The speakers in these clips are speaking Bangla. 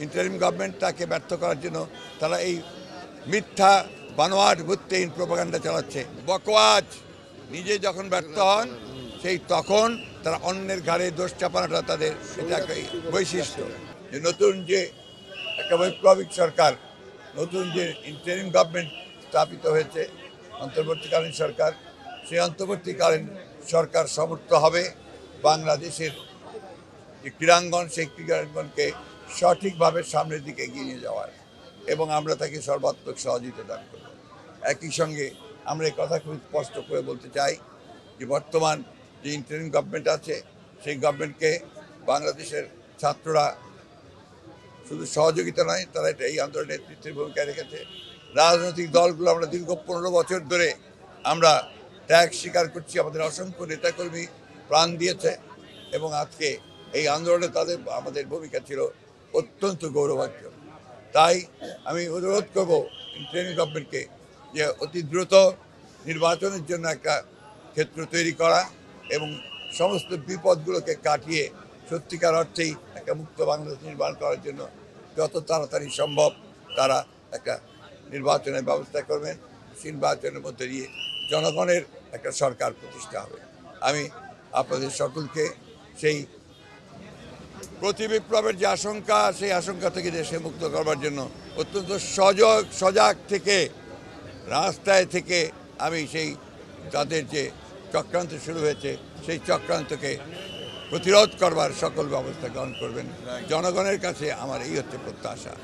ইন্টারিম গভর্নমেন্ট তাকে ব্যর্থ করার জন্য তারা এই মিথ্যা বানোয়াট ভিত্তিহীন প্রোপাগান্ডা চালাচ্ছে। বকওয়াজ নিজে যখন ব্যর্থ হন সেই তখন তারা অন্যের ঘাড়ে দোষ চাপানোটা তাদের এটা একটা বৈশিষ্ট্য। যে নতুন যে একটা বৈপ্লবিক সরকার, নতুন যে ইন্টারিম গভর্নমেন্ট স্থাপিত হয়েছে, অন্তর্বর্তীকালীন সরকার, সেই অন্তর্বর্তীকালীন সরকার সমর্থ হবে বাংলাদেশের যে ক্রীড়াঙ্গন, সেই ক্রীড়াঙ্গনকে সঠিকভাবে সামনের দিকে এগিয়ে নিয়ে যাওয়ার, এবং আমরা তাকে সর্বাত্মক সহযোগিতা দান করব। একই সঙ্গে আমরা এই কথা খুব স্পষ্ট করে বলতে চাই যে বর্তমান যে ইন্টারিম গভর্নমেন্ট আছে, সেই গভর্নমেন্টকে বাংলাদেশের ছাত্ররা শুধু সহযোগিতা নয়, তারা এটা এই আন্দোলনের নেতৃত্বের ভূমিকা রেখেছে। রাজনৈতিক দলগুলো আমরা দীর্ঘ 15 বছর ধরে আমরা ত্যাগ স্বীকার করছি, আমাদের অসংখ্য নেতাকর্মী প্রাণ দিয়েছে, এবং আজকে এই আন্দোলনে আমাদের ভূমিকা ছিল অত্যন্ত গৌরবার্জন। তাই আমি অনুরোধ করব ইন্টারিম গভর্নমেন্টকে যে অতি দ্রুত নির্বাচনের জন্য একটা ক্ষেত্র তৈরি করা এবং সমস্ত বিপদগুলোকে কাটিয়ে সত্যিকার অর্থেই একটা মুক্ত বাংলাদেশ নির্মাণ করার জন্য যত তাড়াতাড়ি সম্ভব তারা একটা নির্বাচনের ব্যবস্থা করবেন। নির্বাচনের মধ্যে দিয়ে জনগণের একটা সরকার প্রতিষ্ঠা হবে। আমি আপনাদের সকলকে সেই প্রতি বিপ্লবের যে আশঙ্কা, সেই আশঙ্কা থেকে দেশে মুক্ত করবার জন্য অত্যন্ত সজাগ থেকে রাস্তায় থেকে আমি সেই তাদের যে চক্রান্ত শুরু হয়েছে সেই চক্রান্তকে প্রতিরোধ করবার সকল ব্যবস্থা গ্রহণ করবেন। জনগণের কাছে আমার এই হচ্ছে প্রত্যাশা।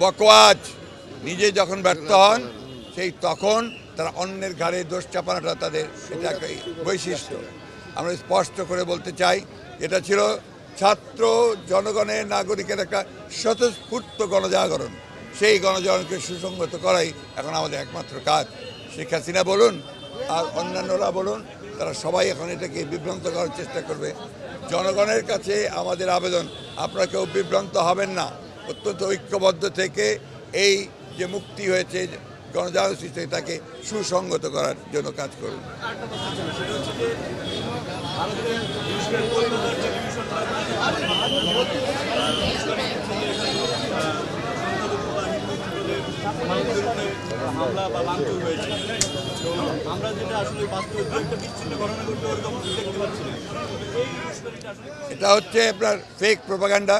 বকওয়াজ নিজে যখন ব্যর্থ হন সেই তখন তারা অন্যের ঘাড়ে দোষ চাপানোটা তাদের এটা একটা বৈশিষ্ট্য। আমরা স্পষ্ট করে বলতে চাই, এটা ছিল ছাত্র জনগণের নাগরিকের একটা স্বতঃস্ফূর্ত গণজাগরণ। সেই গণজাগরণকে সুসংগত করাই এখন আমাদের একমাত্র কাজ। শেখ হাসিনা বলুন আর অন্যান্যরা বলুন, তারা সবাই এখন এটাকে বিভ্রান্ত করার চেষ্টা করবে। জনগণের কাছে আমাদের আবেদন, আপনারা কেউ বিভ্রান্ত হবেন না, অত্যন্ত ঐক্যবদ্ধ থেকে এই যে মুক্তি হয়েছে গণজাগরণ সৃষ্টি, তাকে সুসংগত করার জন্য কাজ করুন। এটা হচ্ছে আপনার ফেক প্রোপাগান্ডা।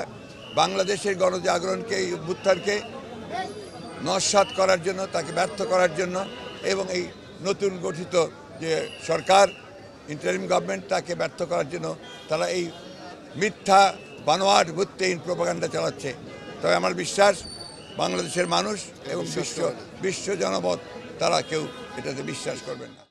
বাংলাদেশের গণজাগরণকে, এই অভ্যুত্থানকে নস্যাৎ করার জন্য, তাকে ব্যর্থ করার জন্য, এবং এই নতুন গঠিত যে সরকার ইন্টারিম গভর্নমেন্ট তাকে ব্যর্থ করার জন্য তারা এই মিথ্যা বানোয়াট ভিত্তিহীন প্রোপাগান্ডা চালাচ্ছে। তবে আমার বিশ্বাস বাংলাদেশের মানুষ এবং বিশ্ব জনমত তারা কেউ এটাতে বিশ্বাস করবেন না।